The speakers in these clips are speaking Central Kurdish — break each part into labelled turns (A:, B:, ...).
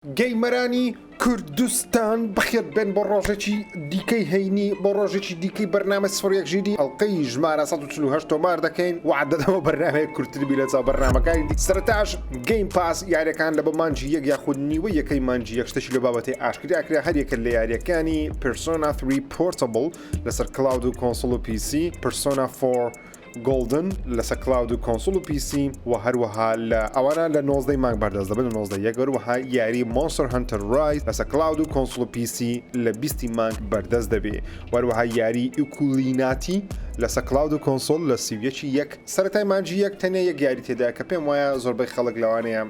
A: گەیمەرانی کوردستان بەخێر بن بۆ ڕۆژێکی دیکەی هەینی بۆ ڕۆژێکی دیکەی بەرنامە سفرێک ژیری ئەڵلقەی ژمارە 1940 تۆمار دەکەین وعدەدەوە بەرنامەیە کورتتربی لە چاو بەرنامەکانی دی سەرتاش گەیم پاس یاریەکان لە بە مانجی یەک یاخود نیوە یەکەی مانجی یەکشتەشی لە بابەتی ئاشکراکرا هەر یەکە لە یاریەکانی پرسۆنا 3 پۆرتەبل لەسەر کلااود و کۆنسۆل و پیسی پرسۆنا 4 گۆلدن لەسەر کلااود و کۆنسۆل و پیسی و هەروەها لە ئەوانە لە 19 مانگ بەردەست دەبن لە 19 وەروەها یاری مۆنستەر هەنتەر ڕایز لەسەر کلااود و کۆنسۆل و پیسی لە 20 مانگ بەردەست دەبێ وەروەها یاری ئیکولیناتی لەسەر کلااود و کۆنسۆل لە سیویەکی یەک سەرەتای مانجی یەک تەنیا یەک یاری تێدا کە پێم وایە زۆربەی خەڵک لەوانەیە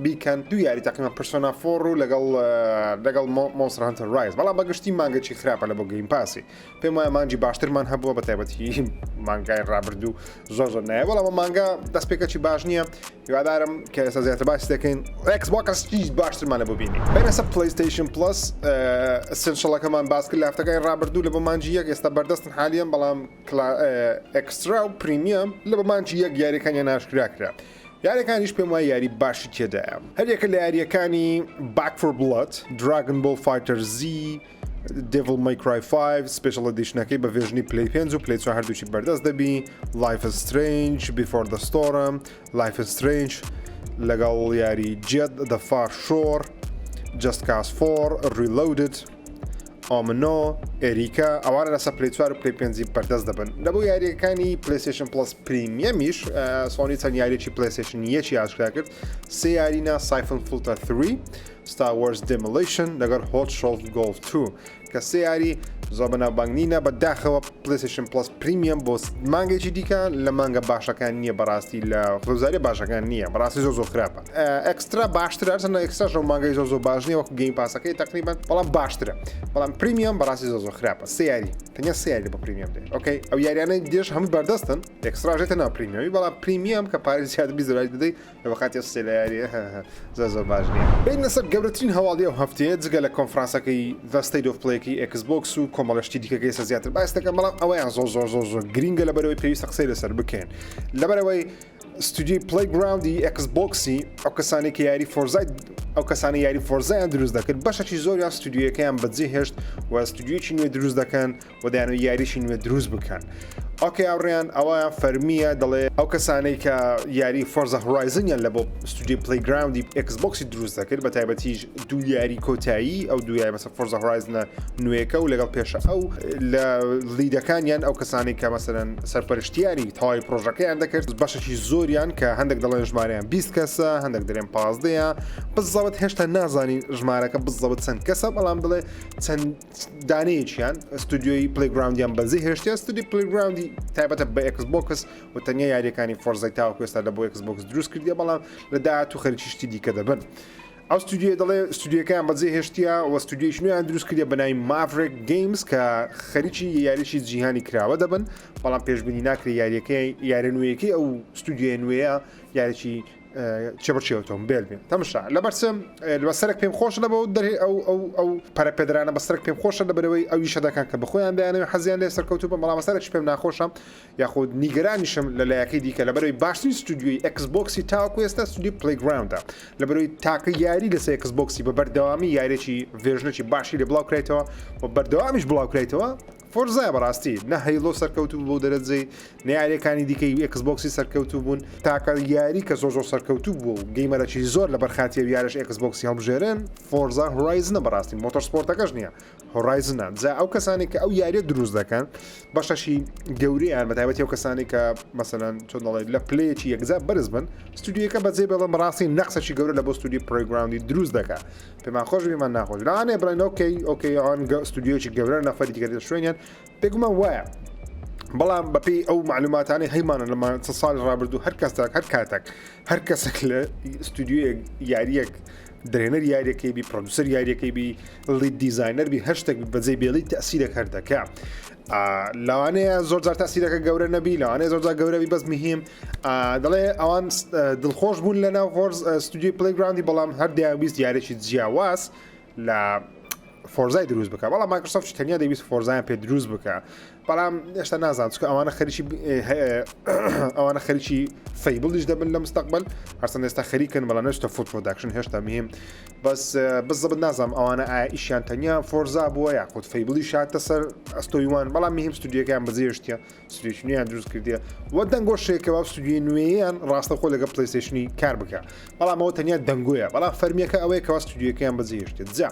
A: بیکەن دوو یاری تقریبا پرسۆنا 4 و لەگەڵ مۆنستەر هەنتەر ڕایز بەڵام بەگشتی مانگەی خراپە لە بۆ گەیم پاسی پێم وایە مانجی باشترمان هەبووە بە تایبەتی مانگای ڕابردوو زۆر نایە بەڵام مانگا دەستپێکەکی باش نییە هیوادارم کە ئێستا زیاتر باسی دەکەین ئەکسبۆکس باشترمان لە بۆ بینی بینەسە پلەیستیشن پلس ئەسنشەڵەکەمان باس کرد لە هەفتەکانی ڕابردوو لە بۆ مانجی یەک ئێستا بەردەستن حالیان بەڵام ئەکسترا و پریمیەم لە بە مانجی یەک یاریەکانیان ناشکراکرا یاریەکانیش پێم وایە یاری باشی تێدایە هەریەکە لە یاریەکانی Back 4 Blood Dragon Ball Fighter Z Devil May Cry 5 Special Editionەکەی بە ڤێژنی پلی 5 و پلی 4 هەردووچی بەردەست دەبی Life is Strange Before the Storm Life is Strange لەگەڵ یاری Jet The Far Shore Just Cause 4 Reloaded ئۆمنۆ ئێریکا ئەوانە لەسەر پلی 4 و پلی 5 بەردەست دەبن لە بۆ یاریەکانی پلیستیشن پلس پریمیەمیش سۆنی چەند یاریێکی پلیستیشن یەکی ئاشکرا کرد سێ یارینە سایفن فولتەر 3 Star Wars Demolition لەگەڵ Hot Shot Golf 2 کە سێ یاری زۆر بەناوبانگنینە بەداخەوە پلیستیشن پلس پریمیەم بۆ مانگێکی دیکە لە مانگە باشەکان نییە بەڕاستی لە خزاری باشەکان نییە بەڕاستی زۆر خراپە ئەکسترا باشترە ئەرسەنە ئەکستراژ مانگای زۆر باش نییە وەکو گەیم پاسەکەی تقریبان بەڵام باشترە بەڵام پریمیەم بەڕاستی زۆر خراپە سێ یاری تەنیا سێ یاری بە پریمیەم دێت ئۆکەی ئەو یاریانەی دێش هەموو بەردەستن ئەکستراژێتە ناو پریمیەمی بەڵام پریمیەم کە پارێ زیاد بیزرای دەدەی لە وەخاتی سێ لە یاری زۆر باش نییە بین لەسەر گەورەترین هەواڵی ئەو هەفتەیە جگە لە کۆنفرانسەکەی The State of Play-کی Xbox و کۆمەڵەشتی دیکەکەی زیاتر باس دەکەم بەڵام ئەوەیان زۆر گرینگە لەبەرەوەی پێویستە قسەی لەسەر بکەین لەبەرەوەی ستودیۆی پلەیگراوندی ئەکسبۆکسی ئەو کەسانی کە یاری فۆرزای ئەو کەسانی یاری فۆرزایان دروست دەکرد بەشێکی زۆریان ستودیۆیەکەیان بەجێ هێشت و ستودیۆیەکی نوێ دروست دەکەن و دەیانەوە یاریشی نوێ دروست بکەن ئۆکەی ئەوڕێیان ئەویان فەرمیە دەڵێ ئەو کەسانەی کە یاری فۆرزە هۆرایزنیان لە بۆ ستودیۆی پلەیگراوندی ئەکسبۆکسی دروست دەکرد بە تایبەتیش دوو یاری کۆتایی ئەو دوو یاری مەسە فۆرزە هۆرایزنە نوێیەکە و لەگەڵ پێشە ئەو لە لیدەکانیان ئەو کەسانی کە مەسەرەن سەرپەرشتیاری تەواوی پرۆژەکەیان دەکرد بەشێکی زۆریان کە هەندێک دەڵێن ژمارەیان 20 کەسە هەندێک دەڵێن 15 بزەوت هێشتا نازانی ژمارەکە بزەوت چەند کەسە بەڵام بڵێ چەند دانەیەکیان ستودیۆی پلەیگراوندیان بەزی هێشتیا ستودیۆی پلەیگراوندی تایبەتە بە ئەکسبۆکس و تەنیا یاریەکانی فۆرزای تاوەکو ئێستا لە بۆ ئەکسبۆکس دروست کردیە بەڵام لە داهاتوو خەریکیشتی دیکە دەبن ئەو ستودیۆ دەڵێ ستودیۆکەیان بەجێ هێشتیا و ستودیۆی نوێیان دروست کردە بەناوی مافرێک گەیمز کە خەریکی یاریشی جیهانی کراوە دەبن بەڵام پێشبینی ناکرێ یاریەکەی یارە نوێیەکەی ئەو ستودیۆ نوێیە یارێکی چێبەرچی ئۆتۆمبیل بێن تەماشا لەبەرچم بەسەرێک پێم خۆش لەبەوە دەرێ ئەو پەرەپێدرانە بەسەرێک پێم خۆشە لەبەرەوەی ئەو ئیشە دەکەن کە بەخۆیان دایانەوێ حەزیان لێ سەرکەوتوو بە بەڵام بەسەرێکی پێم ناخۆشە یاخود نیگەرانیشم لە لایەکەی دیکە لەبەرەوەی باشترین ستودیۆی ئەکسبۆکسی تاوەکو ئێستا ستودیۆی پلەیگراوندە لەبەرەوەی تاکە یاری لەسەر ئەکسبۆکسی بە بەردەوامی یاریێکی ڤێژنێکی باشی لێ بڵاوکرێتەوە و بەردەوامیش بڵاوکرێتەوە فۆرزای بەڕاستی نە هەیلۆ سەرکەوتوو بۆ دەرەجەی نیارەکانی دیکەی ئەکسبۆکسی سەرکەوتوو بوون تاکە یاری کە زۆر سەرکەوتوو بوو گەیمەرەی زۆر لە بەرخاتی یارش ئەکسبۆکسی هەڵبژێرن فۆرزا هۆرایزنە بەڕاستی مۆتۆر سپۆرتەکەش نییە هۆرایزنە جا ئەو کەسانی کە ئەو یاریە دروست دەکەن بەشەشی گەوریان بەتایبەتی ئەو کەسانی کە مەسەلەن چۆن دەڵێت لە پلەیەکی یەکجا بەرز بن ستودیۆکە بەجێ بەڵام بەڕاستی نەقسەی گەورە لە بۆ ستودیۆ پلەیگراوندی دروست دەکات پێمان خۆش بێمان ناخۆش لاانێ بڵێن ئۆکەی ئەوان ستودیۆکی گەورە نەفەری دیگەری شوێنیان پێگومان وایە بەڵام بەپی ئەو معلوماتانی هەیمانە لەمە ساڵی ڕابردوو هەر کاتێک هەر کەسێک لە ستودیۆ یاریەک درێنەر یاریەکەی بی پرۆدوسەر یاریەکەی بی لید دیزاینەر بی هەشتێک بەجێ بێڵی تەسیرێک هەردەکە لەوانەیە زۆر جار تەسیرەکە گەورە نەبی لەوانەیە زۆر جار گەورەبی بەس مهم دەڵێ ئەوان دڵخۆش بوون لە ناو ستودیۆی پلەیگراوندی بەڵام هەردیان ویست یاریێکی جیاواز لە فۆرزای دروست بکە بەڵام مایکرۆسۆفت تەنیا دەویست فۆرزایان پێ دروست بکە بەڵام هێشتا نازانم چکە ئەوانە خەریکی فەیبڵیش دەبن لە مستەقبل هەرچەندە ئێستا خەریکن بەڵام نەچتە فول پرۆداکشن هێشتا مهم بەس بزەبت نازانم ئەوانە ئایا ئیشیان تەنیا فۆرزا بووە یاخود فەیبڵی شاتە سەر ئەستۆیوان بەڵام مهم ستودیۆکەیان بەجێشتە ستودیۆی نوێیان دروست کردیە وە دەنگۆشێکەوە ستودیۆی نوێیان ڕاستەخۆ لەگە پلەیستێشنی کار بکە بەڵام ئەوە تەنیا دەنگۆیە بەڵام فەرمیەکە ئەوەیە کەوا ستودیۆکەیان بەجێشتێت جا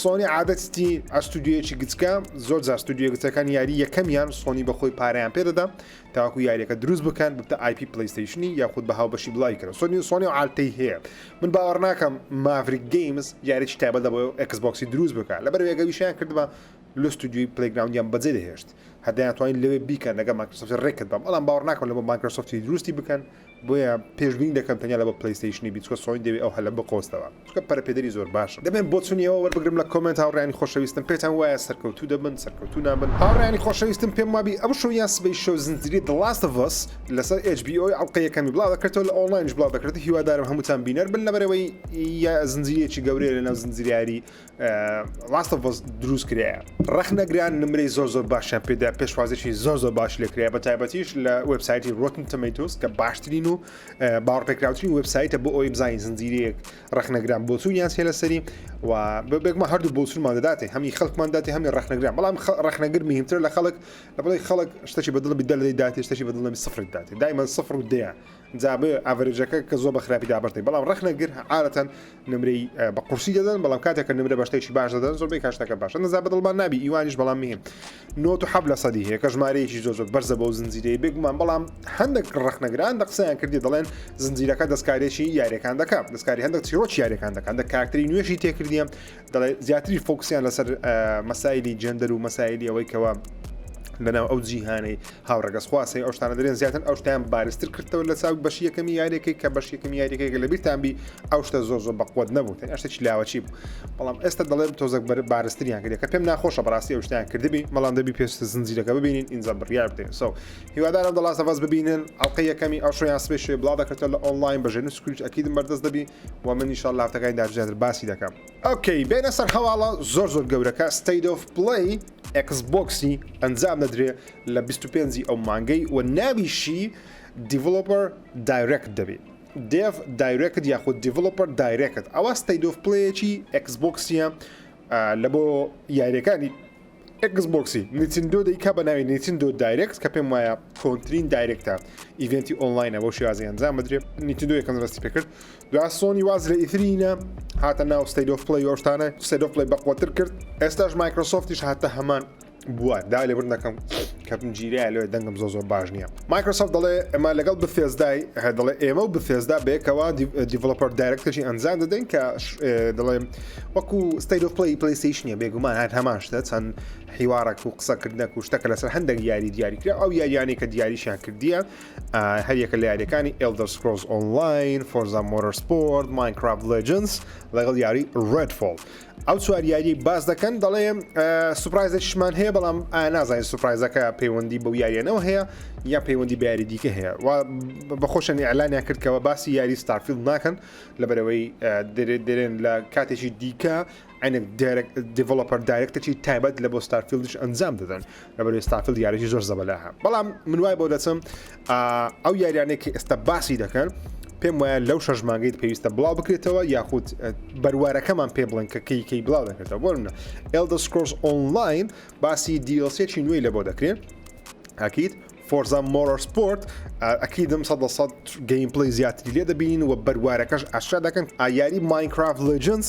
A: سۆنی عادەتی ئەستودیۆیەکی گچکە زۆر جار ستودیۆ گچەکان یاری یەکەمیان سۆنی بەخۆی پارەیان پێدەدا تاوەکو یاریەکە دروست بکەن بتە آیP پلەیستێشنی یاخود بە هاوبەشی بڵای کرد سۆنی ئالتەی هەیە من باوەڕ ناکەم مافریک گەیمز یاریی تایبەت بۆ ئەکسبۆکسی دروست بکە لەبەر وێگەویشیان کردبە لە ستودیۆی پلەیگراوندیان بەجێ دەهێشت هەدایان توانین لەوێ بیکەن لەگە مایکرۆسۆفت ڕێکرد بەم بەڵام باوەڕ ناکەم لە بۆ مایکرۆسۆفتی دروستی بکەن بۆیە پێشبینی دەکەم تەنیا لە بە پلەیستێشنی بیچکە سۆنی دەوێت ئەو هەلە بقۆستەوە چکە پەرەپێدەری زۆر باشە دەبێن بۆ چونیەوە وەربگرم لە کۆمنت هاوڕێیانی خۆشەویستم پێتان وایە سەرکەوتوو دەبن سەرکەوتوو نابن هاوڕێیانی خۆشەویستم پێم وابی ئەو شۆیان سبەی شۆ زنجیری The Last of Us لەسەر HBO ئەڵقەی یەکەمی بڵاو دەکرێتەوە لە ئۆنلاینش بڵاو دەکرێت هیوادارم هەمووتان بینەر بن لەبەرەوەی زنجیرێکی گەورەیە لەناو زنجیری Last of Us دروست کرایە ڕەخنەگران نمرەی زۆر باشیان پێدا پێشوازێکی زۆر باش لێکرایە بە تایبەتیش لە وێبسایتی Rotten Tomatoes کە باشترین و باوەڕپێکراوترین وێبسایتە بۆ ئەوی بزانین زنجیرەیەک ڕەخنەگران بۆچوونیان سێ لەسەری و بێگمە هەردوو بۆچوونمان دەداتێ هەمی خەڵکمان دااتێ هەمی ڕەخنەگران بەڵام ڕەخنەگر مهمتر لە خەڵک لە بڵی خەڵک شتێکی بەدڵی دەڵی دااتێ شتێکی بەدڵمی سفر دااتێ دایمە سفر و دەیە جابێ ئاڤرێجەکە کە زۆر بە خراپی دابڕی بەڵام ڕەخنەگر عادەتەن نمرەی بە قورسی دەدەن بەڵام کاتێککە نمرە بە شتێکی باش دەدەن زۆربەی کاشتەکە باشە نەزا بەدڵمان نابی ئیوانیش بەڵام مهم 97% هەیە کە ژمارەیەکی زۆر بەرزە بۆ زنجیرەی بێگومان بەڵام هەندێک ڕەخنەگران دە قسەیان کردی دەڵێن زنجیرەکە دەستکارێکی یاریەکان دەکات دەستکاری هەندێک چیرۆکی یاریەکان دەکات دە کارکتری نوێژی تێکردیە دەڵێ زیاتری فۆکسیان لەسەر مەسایلی جەندەر و مەسایلی ئەوەی کەوە لەناو ئەو جیهانەی هاوڕەگەز خواسی ئەو شتانە دەرێن زیاتر ئەو شتیان بارزتر کردەوە لە چاو بەشی یەکەمی یاریەکەی کە بەشی یەکەمی یاریەکەی لە بیرتانبی ئەو شتە زۆر بەقوت نەبوو تەنیا شتێکی لاوەچی بوو بەڵام ئێستا دەڵێن تۆزێک بارزتریان کردێت کە پێم ناخۆشە بەڕاستی ئەو شتیان کردبی بەڵام دەبی پێست زنجیرەکە ببینین ئینجا بڕیار بدەین سو هیوادارم The Last of Us ببینن ئەڵقەی یەکەمی ئەو شۆیان سپێشێ بڵاو دەکرێتەوە لە ئۆنلاین بەژێن سکوچ ئەکیدم بەردەست دەبی و من ئینشاءالله هەفتەکانی داهاتوو باسی دەکەم ئۆکەی بێنە سەر هەواڵە زۆر گەورەکە State of Play Xboxی ئەنجام دەدرێت لە 25 ئەو مانگەی و ناویشی Developer Direct دەبێت Dev Direct یاخود Developer Direct ئەوە State of Playەکی Xboxیە لە بۆ یاریەکانی Xboxی Nintendo دەیکا بە ناوی Nintendo Direct کە پێم وایە کۆنترین دایرکتە ئیڤنتی ئۆنلاینە بۆ شێوازی ئەنجام بدرێت Nintendo یەکەم ڕستی پێکرد دوای سۆنی واز لە ئیترینە هاتە ناو State of Play ئەوشتانە State of Play بەقوتر کرد ئێستاش مایکرۆسۆفتیش هاتە هەمان بووە دا لێبر دەکەم کەم جیرای لێ دەنگم زۆر باش نییە مایکرۆسۆفت دەڵێ ئەمە لەگەڵ بفێزدای دەڵێ ئێمە و بفێزدا بێکەوە دیڤلۆپەر دایرکتەشی ئەنجام دەدەین کە دەڵێ وەکو State of Play پلەیستێشنیە بێگومان هات هەمان شتە چەند حیوارێک و قسەکردنێک و شتەکە لەسەر هەندێک یاری دیاریکرا ئەو یاریانەی کە دیاریشیان کردیە هەر یەکە لە یاریەکانی Elder Scrolls Online Forza Motorsport Minecraft Legends لەگەڵ یاری Redfall ئەو چوار یاری باز دەکەن دەڵێ سوپرایزێکیشمان هەیە بەڵام نازانین سوپرایزەکە پەیوەندی بەو یاریانەوە هەیە یا پەیوەندی بە یاری دیکە هەیە و بەخۆشەنی ئەعلانیان کردکەوە باسی یاری ستارفیلد ناکەن لەبەرەوەی دەرێن لە کاتێکی دیکە عینک دیڤلۆپەر دایرکتێکی تایبەت لە بۆ ستارفیلدش ئەنجام دەدەن لەبەرەوەی ستارفیلد یاریی زۆر زەبەلاها بەڵام من وای بۆ دەچم ئەو یاریانێک کە ئێستا باسی دەکەن پێم وایە لەو شەژ مانگەیت پێویستە بڵاو بکرێتەوە یاخود بەروارەکەمان پێ بڵێن کە کەی بڵاو دەکرێتەوە بۆ منە Elder Scrolls Online باسی DLCێکی نوێی لە بۆ دەکرێت ئەکید Forza Motorsport ئەکیدم 100% گەیمپڵی زیاتری لێ دەبینین و بەروارەکەش ئاشا دەکەن یاری Minecraft Legends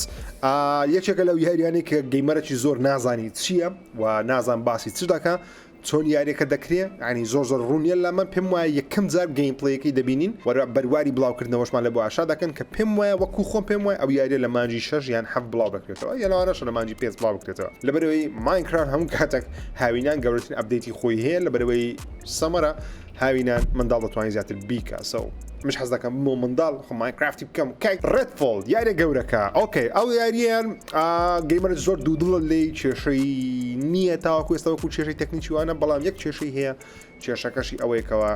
A: یەکێکە لەو یاریانی کە گەیمەرێکی زۆر نازانی چییە و نازان باسی چ دەکە چۆن یاریەکە دەکرێت ینی زۆر ڕوونیە لە من پێم وایە یەکەم جار گەیمپڵەیەکی دەبینین وەرە بەرواری بڵاوکردنەوەشمان لە بۆ ئاشا دەکەن کە پێم وایە وەکو خۆم پێم وایە ئەو یاریە لە مانجی 6 یان 7 بڵاو بکرێتەوە یانەوەش لە مانجی 5 بڵاو بکرێتەوە لەبەرەوەی Minecraft هەموو کاتێک هاوینان گەورەترین ئەپدەیتی خۆی هەیە لەبەرەوەی سەمەرە هاوینان منداڵ دەتوانین زیاتر بیکە مش حەز دەکەم بۆ منداڵ مایکرافتی بکەم کای Redfall یاری گەورەکە ئۆکەی ئەو یاریان گەیمەرە زۆر دوودڵە لێی کێشەی نییە تاوەکو ئێستا وەکو کێشەی تەکنیکی وانە بەڵام یەک کێشەی هەیە کێشەکەشی ئەوەیەکەوە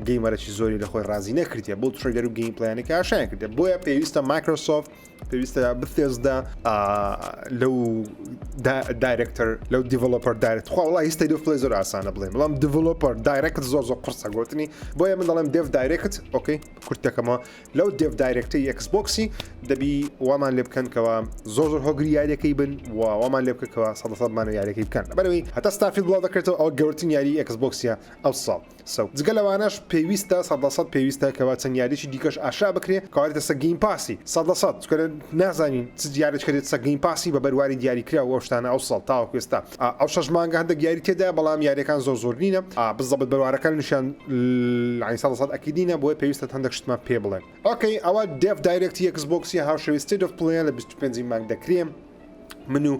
A: گەیمەرەی زۆری لە خۆی ڕازی نەکردە بۆ تریلەر و گەیم پلانێکی ئاشان کردە بۆیە پێویستە مایکرۆسۆفت پێویستە بثێزدا لەو دایرکتەر لەو دیڤلۆپەر دایرکت خوا وڵای ستەیت ئۆف پڵێ زۆر ئاسانە بڵێم بەڵام دیڤلۆپەر دایرکت زۆر قورسە گوتنی بۆیە من دەڵێم دێڤ دایرکت ئۆکەی کورتەکەمە لەو دێڤ دایرکتەی ئەکسبۆکسی دەبی وامان لێ بکەنکەوە زۆر هۆگری یاریەکەی بن و وامان لێ بکەکەوە 100% یاریەکەی بکەن بەرەوەی هەتا ستارفیلد بڵاو دەکرێتەوە ئەو گەورەترین یاری ئەکسبۆکسیە ئەو ساڵ جگە لەوانەش پێویستە 100% پێویستە کەوا چەند یاریی دیکەش ئاشا بکرێ کاوارێتە سە گەیم پاسی 100% چکە نازانین چ دیارێک کرێت سە گەیم پاسی بە بەرواری دیاریکرا و شتانە ئەو ساڵ تاوەکو ئێستا ئەو 6 مانگە هەندێک یاری تێدا بەڵام یاریەکان زۆر نینە بزەبت بەروارەکان نیشان 100% ئەکیدینە بۆی پێویستە هەندێک شتمان پێ بڵێن ئۆکەی ئەوە دێڤ دایرکتی ئەکسبۆکسی هاوشەوی ستیت ئۆف پڵێ لە 25 مانگ دەکرێم من و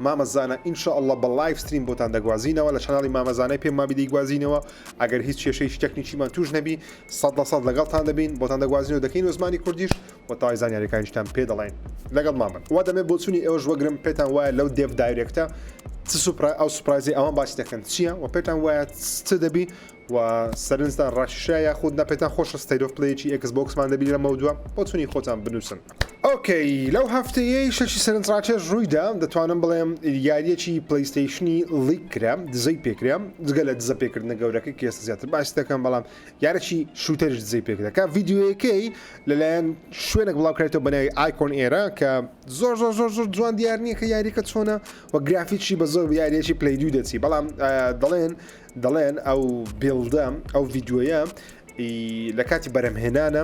A: مامەزانە ئینشاءالله بە لایڤ ستریم بۆتان دەگوازینەوە لە چەناڵی مامەزانەی پێم مابی دەیگوازینەوە ئەگەر هیچ کێشەی تەکنیکیمان توش نەبی 100% لەگەڵتان دەبین بۆتان دەگوازینەوە دەکەین و زمانی کوردیش و تا زانیاریەکانیشتان پێ دەڵێن لەگەڵ مامن وا دەمێت بۆ چوونی ئێوەش وەگرم پێتان وایە لەو دێڤ دایرکتە ئەو سوپرایزی ئەوان باسی دەکەن چییە و پێتان وایە چ دەبی و سەرنجدان ڕاشیشە یاخود نەپێتان خۆشە ستەیت ئۆف پڵێیەکی ئەکسبۆکسمان دەبی لە مەودووە بۆ چوونی خۆتان بنووسن ئۆکەی لەو هەفتەیەی شەشی سەرنجڕاکێش ڕوویدا دەتوانم بڵێم یاریەکی پلەیستەیشنی لیک کرا دزەی پێکرا جگە لە دزە پێکردنە گەورەکە کە ئێستا زیاتر باسی دەکەم بەڵام یارێکی شوتەرش دزەی پێکرا ڤیدیۆیەکەی لەلایەن شوێنێک بڵاوکرێتەوە بەناوی ئایکۆن ئێرە کە زۆر جوان دیار نییە کە یاریکە چۆنە و گرافیکی بە زۆر یاریەکی پلەی 2 دەچی بەڵام دەڵێن ئەو بیلدە ئەو ڤیدیۆیە لە کاتی بەرەمهێنانە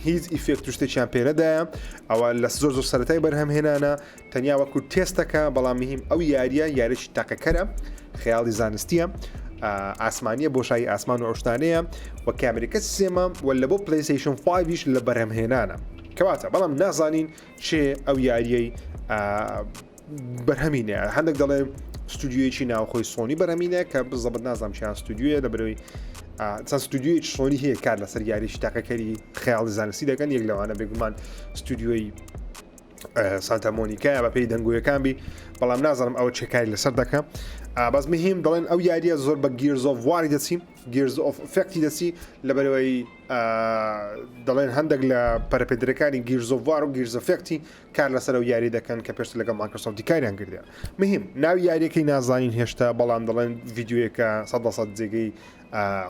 A: هیچ ئیفێکت شتێکیان پێنەدایە ئەوە لە زۆر سەرەتای بەرهەمهێنانە تەنیا وەکو تێستەکە بەڵام مهم ئەو یاریەکی تاقەکەرە خەیاڵی زانستیە ئاسمانیە بۆشایی ئاسمان و ئەوشتانەیە و کامێرەکە سێمە و لە بۆ پلەیستیشن 5 لە بەرهەمهێنانە کەواتە بەڵام نازانین چێ ئەو یاریەی بەرهەمینە هەندێک دەڵێ ستودیویەکی ناوخۆی سۆنی بەرەمینە کە بزەبت نازانم چیان ستودیوە لە بەرەوەی چەند ستودیوی سۆنی هەیە کار لەسەر یاریشی تاقەکەری خەیاڵی زانستی دەکەن یەک لەوانە بێگومان ستودیۆی سانتا مۆنیکایە بە پێی دەنگۆیەکان بی بەڵام نازانم ئەوە چێکاری لەسەر دەکە باز مهم دەڵێن ئەو یاریە زۆر بە گیرز ئۆف واری دەچی گیرز ئۆف فێکتی دەچی لە بەرەوەی دەڵێن هەندێک لە پەرەپێدرەکانی گیرز ئۆف وار و گیرز ئۆفێکتی کار لەسەر ئەو یاری دەکەن کە پێشتر لەگەڵ مایکرۆسۆفت دیکاریان کردیان مهم ناوی یاریەکەی نازانین هێشتا بەڵام دەڵێن ڤیدیۆیەکە 100% جێگەی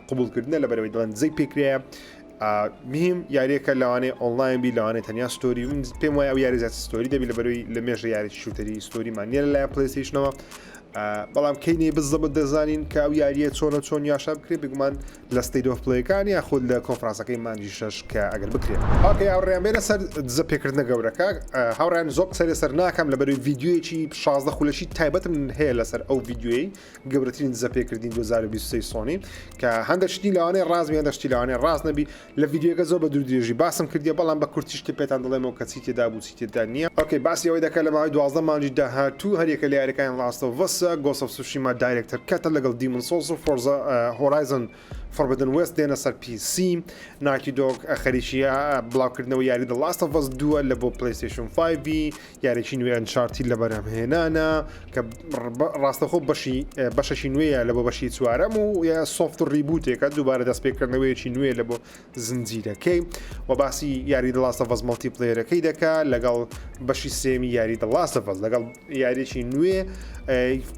A: قبولکردنە لە بەرەوەی دەڵێن دزەی پێکرایە مهم یاریەکە لەوانەیە ئۆنلاین بی لەوانێت تەنیا ستۆری پێم وایە ئەو یاری زیات ستۆری دەبی لە بەرەوەی لە مێژە یاری شوتەری ستۆریمان نیە لەلایەن پلەیستیشنەوە بەڵام کەینێ بزەبت دەزانین کە ئەو یاریە چۆن یاشا بکرێت بگومان لە ستەیت ئۆف پڵێیەکانی یاخود لە کۆنفرانسەکەی مانجی شەش کە ئەگەر بکرێت ئۆکەی هاوڕێیان بێنە سەر دزە پێکردنە گەورەکە هاوڕیان زۆر قسەی سەر ناکەم لە بەرەوەی ڤیدیۆیەکی 16 خولەشی تایبەتم هەیە لەسەر ئەو ڤیدیۆی گەورەترین دزە پێکردین 2023 سۆنی کە هەندێک شتی لەوانەیە ڕازمی هەندێک شتی لەوانەیە ڕاز نەبی لە ڤیدیۆەکە زۆر بە دووردرێژی باسم کردیە بەڵام بە کورتیشتی پێتان دەڵێمەوە کە چی تێدا بوو چی تێدا نییە ئۆکەی باسی ئەوەی دەکات لە ماوەی 12 مانجی داهاتوو هەریەکە لە یاریەکان لاست ئۆف ئەس گۆست ئۆف سوشیما دایرکتەر کەتە لەگەڵ دیمن سۆلز و فۆرزا هۆرایزن فۆربدن وێست دێنە سەر PC نایتی دۆگ خەریکیە بڵاوکردنەوە یاری The Last of Us 2 لە بۆ PlayStation 5 یاریی نوێ ئەنچارتی لە بەرهەمهێنانە کە ڕاستەخۆ بەشەشی نوێیە لە بۆ بەشی چوارەم و یا سۆفت ڕیبوتێکە دووبارە دەستپێکردنەوەیەکی نوێ لە بۆ زنجیرەکەی و باسی یاری The Last of Us مەڵتیپلەیەرەکەی دەکات لەگەڵ بەشی سێمی یاری The Last of Us لەگەڵ یاریی نوێ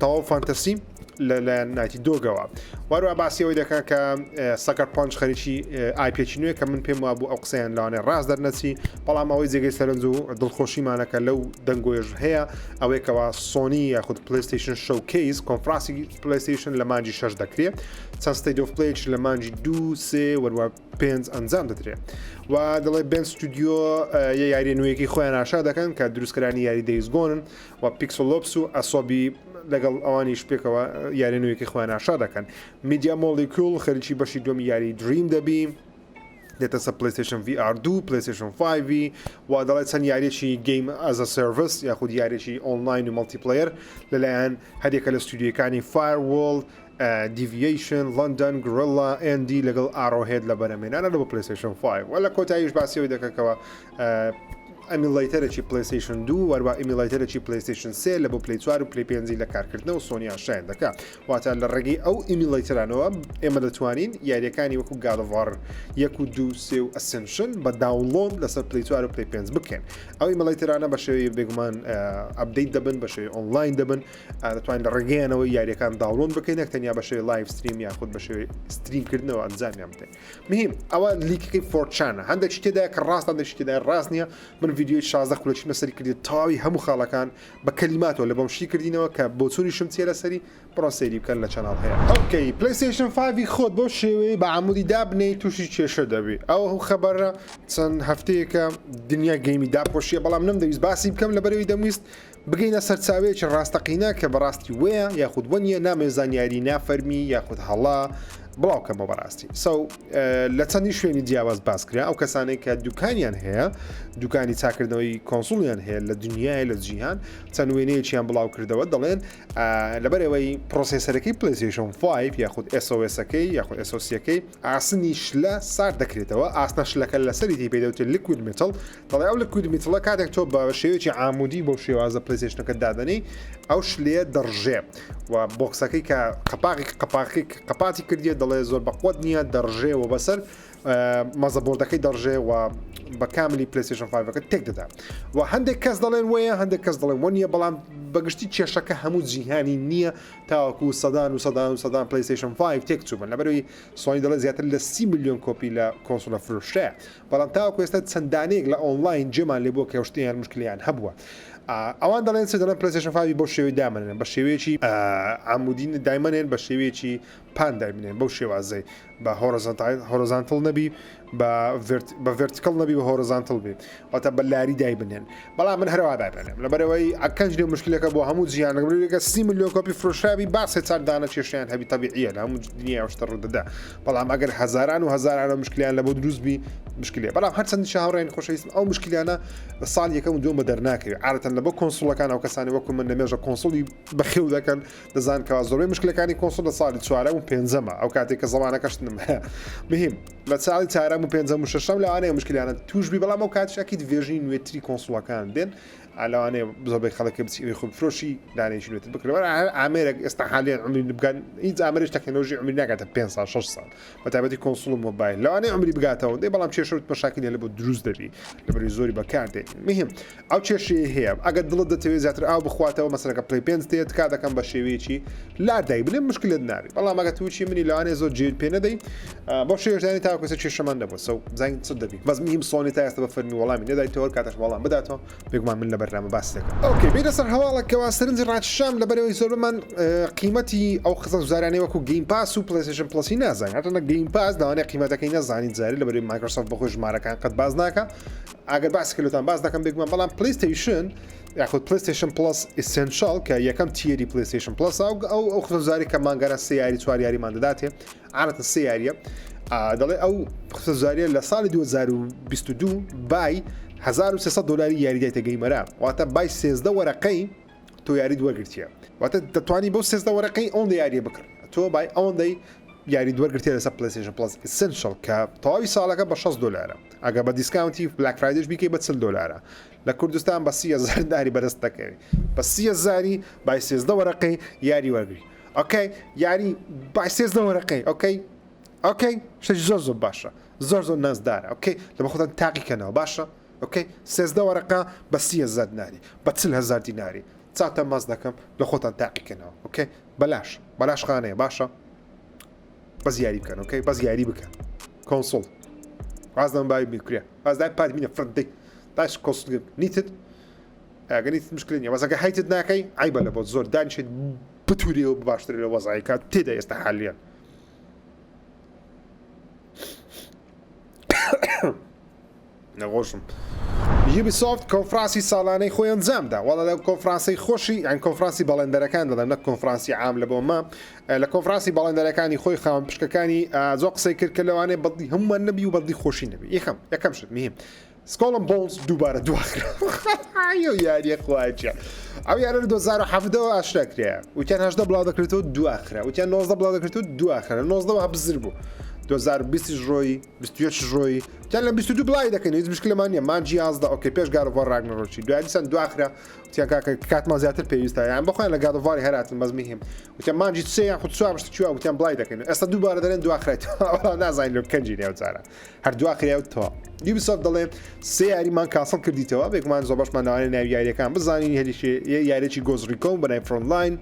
A: تەواو فانتەسی لە نایتی دۆگەوە وەروە باسیەوەی دەکات کە سەکەر پۆنج خەریکی ئایپێکی نوێ کە من پێم وابوو ئەو قسەیان لەوانێ ڕاست دەرنەچی بەڵام ئەوەی جێگەی سەرنج و دڵخۆشیمانەکە لەو دەنگۆێژ هەیە ئەوەیەکەوە سۆنی یاخود پلەیستیشن شۆکەیز کۆنفرانسی پلەیستیشن لە مانجی 6 دەکرێت چەند ستەیت ئۆف پڵێیەک لە مانجی 2 3 وەروە 5 ئەنجام دەدرێت و دەڵێ بێن ستودیۆ یە یاری نوێیەکی خۆیان ئاشا دەکەن کە دروستکرانی یاری دەیزگۆنن و پیکسۆلۆپس و ئەسۆبی لەگەڵ ئەوانیش پێکەوە یاری نوێیەکی خۆیان ئاشا دەکەن میدیا مۆلیکول خەریکی بەشی دومی یاری دریم دەبی دێتە سە PlayStation VR2 PlayStation 5 و دەڵێت چەند یاریێکی گەیم ئەز ئە سێڤیس یاخود یاریێکی ئۆنلاین و مەڵتیپلەیەر لەلایەن هەرێکە لە ستودیۆکانی فایرۆڵ دیڤیشن لندن گرڵا ئەندی لەگەڵ ئاڕۆهێد لە بەرەمێنانە لە بۆ PlayStation 5 و لە کۆتاییش باسیەوەی دەکەکەوە ئەمیلایتەرێکی پلیستیشن 2 وەروە ئیمیلایتەرێکی پلیستیشن 3 لە بۆ پلی 4 و پلی 5 لە کارکردنەوە سۆنیان شایان دەکات واتە لە ڕێگەی ئەو ئیمیلایتەرانەوە ئێمە دەتوانین یاریەکانی وەکو گادڤار 1 و 2 3 و ئەسنشن بە داونلۆد لەسەر پلی 4 و پلی 5 بکەن ئەو ئیمیلایتەرانە بە شێوەیە بێگومان ئەپدەیت دەبن بە شێوەی ئۆنلاین دەبن دەتوانین لە ڕێگەیانەوە یاریەکان داونلۆد بکەین نەکتەنیا بە شێوەی لایڤ ستریم یاخود بە شێوەی ستریمکردنەوە ئەنجامیان بدەین مهم ئەوە لیکەکەی فۆرچانە هەندێک تێدا کە ڕاست هەندێک تێدا ڕاست نییە من ڤیدیۆی 16 خولەکی مەسەری کردی تاوی هەموو خاڵەکان بە کەلیماتەوە لە بۆم شتی کردینەوە کە بۆ چوونی شم چێ لەسەری بڕۆ سەیری بکەن لە چەناڵ هەیە ئۆکەی پلیستیشن 5 خۆت بۆ شێوەیە بە عمودی دابنەی تووشی کێشە دەبێت ئەو خەبەرە چەند هەفتەیەکە دنیا گەیمی داپۆشیە بەڵام نەمدەویست باسی بکەم لەبەرەوەی دەمویست بگەینە سەرچاوەیەکی ڕاستەقینە کە بەڕاستی وەیە یاخود وەنیە نامێزانیاری نافەرمی یاخود هەڵا بڵاوکەمە بەڕاستی لە چەندی شوێنی جیاواز باسکرا ئەو کەسانێک کە دوکانیان هەیە دوکانی چاکردنەوەی کۆنسولیان هەیە لە دنیای لە جیهان چەند وێنەیەکیان بڵاو کردەوە دەڵێن لەبەرەوەی پرۆسیسەرەکەی پلیستیشن 5 یاخود SOS-ەکەی یاخود SOC-ەکەی ئاسنی شلە سارد دەکرێتەوە ئاسنە شلەکە لەسەری پێدەوتێت لیکوید متڵ دەڵێ ئەو لیکوید متڵە کاتێک تۆ بە شێوەیەکی عامودی بۆ شێوازە پلیستیشنەکە دادەنەی ئەو شلەیە دەڕژێ و بۆکسەکەی کە قەپاتی کردیە دەڵێ زۆر بەقوت نییە دەڕژێەوە بەسەر مەزەبۆردەکەی دەڕژێ و بە کاملی پلیستیشن 5ەکە تێک دەدا و هەندێک کەس دەڵێن وەیە هەندێک کەس دەڵێن وە نیە بەڵام بەگشتی کێشەکە هەموو جیهانی نییە تاوەکو سەدان پلیستیشن 5 تێک چوبن لەبەرەوەی سۆنی دەڵێ زیاتر لە 30 میلیۆن کۆپی لە کۆنسۆلە فرۆشتەیە بەڵام تاوەکو ئێستا چەندانەیەک لە ئۆنلاین جێمان لێ بۆ کەوشتیان مشکلیان هەبووە ئەوان دەڵێن دەڵێن پلیستیشن 5 بۆ شێوەی دامنێن بە شێوەیەکی عمودین دایمەنێن بە شێوەیەکی پان دایمنێن بەو شێوازەی بە هۆرۆزانتڵ نەبی بە ڤێرتیکڵ نەبی بە هۆرۆزانتڵ بێت واتە بە لاری دای بنێن بەڵام من هەرەوا دای بنێم لەبەرەوەی ئەکەنج لێ مشکلەکە بۆ هەموو جیهان لەبەرەوەی 30 میلیۆن کۆپی فرۆشراوی باسێ چاردانە کێشیان هەبی تەبیعیە لە هەموو دنیای شتە ڕوودەدا بەڵام ئەگەر هەزاران و هەزارانە مشکلیان لە بۆ دروستبی مشکلێ بەڵام هەرچەندی هاوڕێن خۆشەویستم ئەو مشکلیانە بە ساڵ یەکەم و دووەمە دەرناکەوێت عادەتەن لە بۆ کۆنسوڵەکان ئەو کەسانی وەکو من لەمێژە کۆنسوڵی بەخێو دەکەن دەزان کەوا زۆربەی مشکلەکانی کۆنسوڵ لە ساڵی 4 و 5ەمە ئەو کاتێک کە زەمانەکەشتم هەیە مهم لە ساڵی 4 و 5 و 6 لەوانەیە مشکلیانە توشبی بەڵام ئەو کاتشاکی ڤێژنی نوێتری کۆنسوڵەکان دێن ئەلەوانەیە زۆربەی خەڵک بچی خۆ فرۆشی دانێکی نوێت بکرێت ئامێرێک ئێستا حالیان عمری بگەن هیچ ئامێرش تەکنۆلۆژی عمری ناکاتە 5 ساڵ 6 ساڵ بە تایبەتی کۆنسوڵ و مۆبایل لەوانەیە عمری بگاتەوە دەی بەڵام کێشە مەشاکلی لە بۆ دروست دەبی لەبەری زۆری بەکاردێت مهم ئەو کێشەیە هەیە ئەگەر دڵت دەتەوێت زیاتر ئاو بخواتەوە مەسەرەکە پلی 5 دێت کا دەکەم بە شێوەیەکی لادای بنێ مشکلت نابێت بەڵام ئەگە تووشی منی لەوانەیە زۆر جێ پێ نەدەی بۆ شێژدانی تاکۆسە کێشەمان دەبوو سەو زانگ چ دەبی بەس مهم سۆنی تا ئێستا بە فەرمی وەڵامی نەدایتەوە کاتەش وەڵام بداتەوە بێگومان من لە بەرنامە باس دەکەم ئۆکێ بێتە سەر هەواڵێکەوە سەرنجی ڕاکێشام لەبەرەوەی زۆربمان قیمەتی ئەو قسە زارانەی وەکو گەیم پاس و پلیستیشن پلسی نازانین هەتەنە گەیم پاس داوانەیە قیمەتەکەی نەزانین زاری لەبەرەوەی مایکرۆسۆفت بەخۆی ژمارەکان قەت باز ناکە ئەگەر باسی کردوتان باز دەکەم بێگومان بەڵام پلیستیشن یاخود پلیستیشن پلس ئیسنشال کە یەکەم تیەری پلیستیشن پلس ئەو خزاری کە مانگەرە سێ یاری 4 یاریمان دەداتێ عادەتەن سێ یاریە دەڵێ ئەو خزاریە لە ساڵی 2022 بای 1300 دلاری یاری دایتە گەیمەرە واتە بای 13 وەرەقەی تۆ یاری دووەگرتیە واتە دەتوانی بۆ 13 وەرەقەی ئەوەندە یاریە بکڕ تۆ بای ئەوەندەی یاری دووەگرتیە لەسەر پلیستیشن پلس ئیسنشال کە تەواوی ساڵەکە بە 6 دلارە ئەگە بە دیسکاونتی بلاک فرایدەش بیکەی بە 40 دلارە لە کوردستان بە 30,000 داری بەدەست دەکەوێت بە 30,000 بای 13 وەرەقەی یاری وەرگری ئۆکەی یاری بای 13 وەرەقەی ئۆکەی شتێکی زۆر باشە زۆر نازدارە ئۆکەی لە بە خۆتان تاقیکەنەوە باشە ئۆکەی 13 وەرەقە بە 30,000 دیناری بە 40,000 دیناری چاتە ماز دەکەم لە خۆتان تاقیکەنەوە ئۆکەی بەلاش خانەیە باشە بەس یاری بکەن ئۆکەی بەس یاری بکەن کۆنسۆڵ وازدەم بای بیکرێ وازدای پادمینە فردەی داش کۆنسۆڵ نیتت ئەگەنیت مشکلی نیە وەزەکە هایتت ناکەی عیبە لە بۆ زۆر دانیشێت بتوریەوە باشتر لە وەزایکە تێدا ئێستا حالیان نەخۆشم یوبیسۆفت کۆنفرانسی ساڵانەی خۆی ئەنجامدا وەڵا لە کۆنفرانسی خۆشی یان کۆنفرانسی بەڵێندەرەکان دەڵێن نەک کۆنفرانسی عام لە بۆمە لە کۆنفرانسی بەڵێندەرەکانی خۆی خاوەن پشکەکانی زۆر قسەی کرد کە لەوانەیە بەڵدی هەمومان نەبی و بەڵدی خۆشی نەبی یەکەم شت مهم سکۆڵم بۆلز دووبارە دواخرا یاریە خواجە ئەو یارە 2017 ئاشراکرێ وتیان 18 بڵاو دەکرێتەوە دواخرا وتیان 19 بڵاو دەکرێتەوە دواخرا 19 بزر بوو 2020 ڕۆی 21 ڕۆی جان لە 22 بڵای دەکەین هیچ مشکلمان نیە مانجی 11 ئۆکێ پێش گارۆڤار ڕاگنەڕۆکی دوای دیسان دواخرا وتیان کاکە کاتمان زیاتر پێویستە یان بخۆیان لە گارۆڤاری هەراتن بەزمی هێم وتیان مانجی سێ یان خود سوار بشتە چوار وتیان بڵای دەکەین ئێستا دووبارە دەڵێن دواخرایەوە نازانین لە کەنجی نێوچارە هەر دواخرایەوە یوبیسۆفت دەڵێ سێ یاریمان کاسڵ کردیتەوە بێگومان زۆر بەشمان ناوانێ ناوی یاریەکان بزانین هەریشێ یاریێکی گۆزریکۆم بەنای فرۆنلاین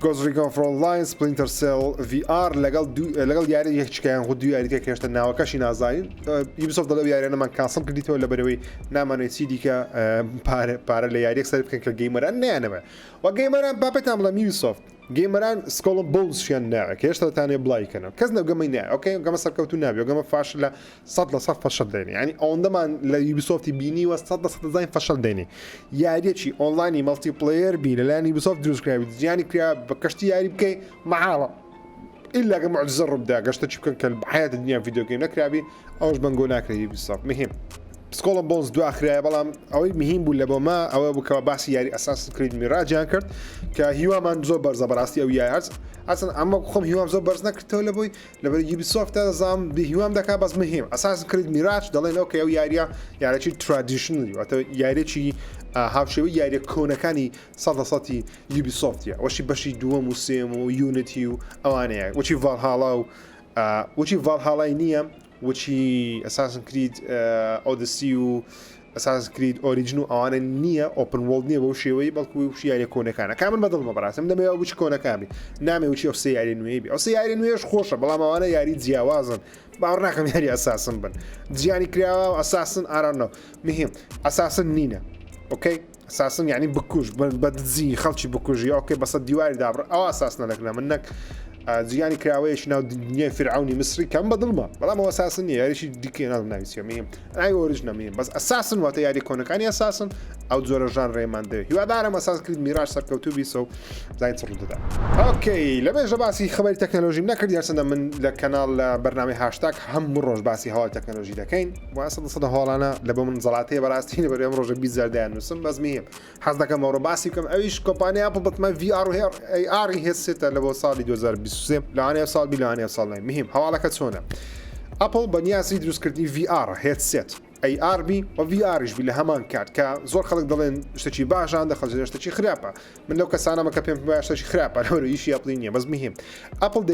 A: گۆزریکۆم فرۆنلاین سپلینتەر سێل VR لەگەڵ یاری یەکچکیان خود دوو یاریتە کێشتە ناوەکەشی نازانین یوبیسۆفت دەڵێ یاریانەمان کاسڵ کردیتەوە لەبەرەوەی نامانێت چی دیکە پارە لە یاریەک سەر بکەن کە گەیمەران نیانەوە و گەیمەران بابەتان بڵێم یوبیسۆفت گەیمەران سکۆڵم بۆڵزیان ناوە کە هێشتا دەتانێت بڵایکەنەوە کەس نەوگەمەی نایە ئۆکەی گەمە سەرکەوتو نابێ گەمە فاشل لە 100% فەشل دێنێ ینی ئەوەندەمان لە یوبیسۆفتی بینیوە 100% دەزانین فەشل دێنێ یاریەکی ئۆنلاینی مەڵتی پلەیەر بی لەلایەن یوبیسۆفت دروستکراوی جیانی کرا بە کەشتی یاری بکەی مەحاڵە إلا كم معجزة ربدا قشطة شو كان حياة الدنيا فيديو جيم نكرابي أوش بنقول ناكري بالصف مهم سكول بونز دو آخره بلام أوي مهم بولا بما أو بكوا بحث ياري أساس كريد ميراج كرت كهيوا من زو برز براستي أو يارز أصلا أما خم هيوا زو برز نكرت ولا بوي لبر يوبيسوفت هذا زام بهيوا دكا بس مهم أساس كريد ميراج دلنا أوكي أو ياري شيء traditional أو ياري شيء هاوشوي یاری کۆنەکانی سەدەسەتی یوبیسۆفتیە وەشی بەشی دووەم و سێم و یونیتی و ئەوانەیە وچی ڤالهاڵا و وچی ڤالهاڵای نییە وچی ئەساسن کرید ئۆدسی و ئەساس کرید ئۆریجن و ئەوانە نییە ئۆپن وڵد نییە بەو شێوەی بەڵکو وشی یاری کۆنەکانە کامن بەدڵمە بەڕاستم دەمەوە وچ کۆنەکانی نامێ وچی ئەو سێ یاری نوێبی ئەو سێ یاری نوێش خۆشە بەڵام ئەوانە یاری جیاوازن باوەڕ ناکەم یاری ئەساسن بن جیانی کراوە و ئەساسن ئارانەوە مهم ئەساسن نینە اوكي اساسا يعني بكوش بدزي خلشي بكوجي اوكي بس الديواري دابر او اساسنا لك منك زياني كراويش ناو دنيا فرعوني مصري كان بدل ما هو اساسا يعني شي ديكي انا نايس يمين اي اوريجنا مين بس اساسا وقت يعني كونك اني اساسا او زور جان ريمان دي هو دارم اساس كريد ميراج سركوتوبي سو زين صرت ده اوكي لما جباسي خبر تكنولوجي نكر يرسنا من القناه برنامج هاشتاج هم روج باسي هوا تكنولوجي ده كاين واصلا صد هولانا لبا من زلاتي براستي بريم روج بيزار دان مسم بس مهم حظك مورو باسي كم ايش كومباني ابل بت ما في ار وهي اي ار هي الستة لبا صار 2020 لانه صار بلانه صار مهم حواله كتسونا ابل بنياسي دروس كردي في ار هيدسيت اي ار بي و في ار بي لهمان كات كزور خلق دلين اشتكي باش عند خلق اشتكي خرابه من لو كسانا ما كابين باش اشتكي خرابه لو شيء ابلينيا بس مهم ابل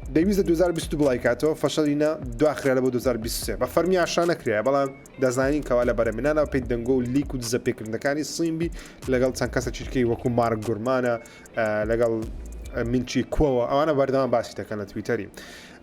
A: ديويز 2022 بلايكاتو فشلنا دو اخر على 2023 بفرمي عشان كريا بلا دزاين كوالا برمنانا بيدنجو ليكو دزبيكر كان الصين بي لقال سان كاسا شركه وكو مارك جورمانا لقال منشي كوا انا برنامج باسيته كان تويتري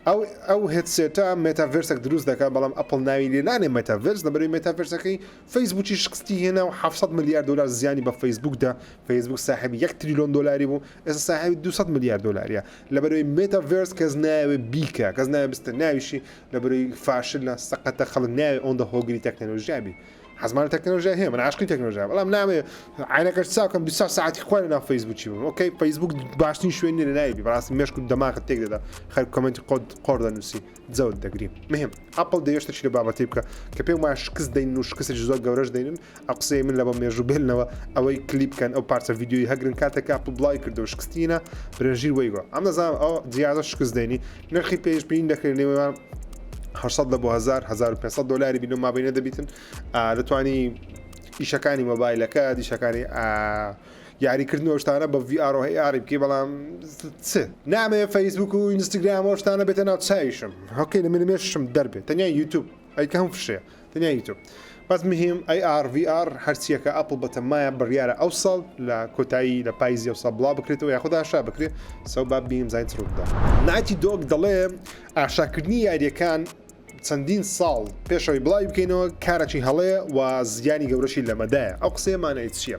A: او هيدسيتا ميتافيرسك دروس دكا بلام ابل ناوي لانه ميتافيرس نبري ميتافيرسكي فيسبوك شخصتي هنا و700 مليار دولار زياني بفيسبوك ده فيسبوك صاحب 1 تريليون دولار بو اس صاحب 200 مليار دولار يا لبري ميتافيرس كزناوي بيكا كزناوي بستناوي شي لبري فاشل سقط خلناوي اون ذا هوغري تكنولوجيا بي حزمان التكنولوجيا هي من عاشقين التكنولوجيا والله منعمل عينك تساكم بساعة ساعات إخواننا في فيسبوك شيء أوكي فيسبوك باشتين شوي إني نايبي براس مش كنت دماغ تيجي ده خير كومنت قرض نفسي تزود دقريب مهم أبل ده يشتري بابا تيبكا كبير ما شكس دينو شكس جزء جورج دينن أقصي من لبا ميجوبيلنا أو أي كليب كان أو بارت فيديو يهجرن كاتك أبل بلايكر دو شكستينا برنجير ويجو عم نزام أو زيادة شكس ديني نرخي بيج بين دخل 800 لبو 1500 دولار بينو ما بين دبيتن لتواني إيشكاني موبايلك إيشكاني يعني كردنو اشتانا بفي ار وهي ار بكي بلام نعم فيسبوك وانستغرام واشتانا بتنا تسايشم اوكي لما نمشم دربه تانيا يوتيوب اي كان في الشيء تانيا يوتيوب بس مهم اي ار في ار هرسيك ابل بتمايا بريارة اوصل لكوتاي لبايزي اوصل بلا بكريتو ياخدها شا بكري سو باب بيم زين ترد نايتي دوغ دلي عشاكرني يعني كان چەندین ساڵ پێشەوەی بڵاوی بکەینەوە کارێکی هەڵەیە و زیانی گەورەشی لەمەدایە ئەو قسەیەمانە چییە؟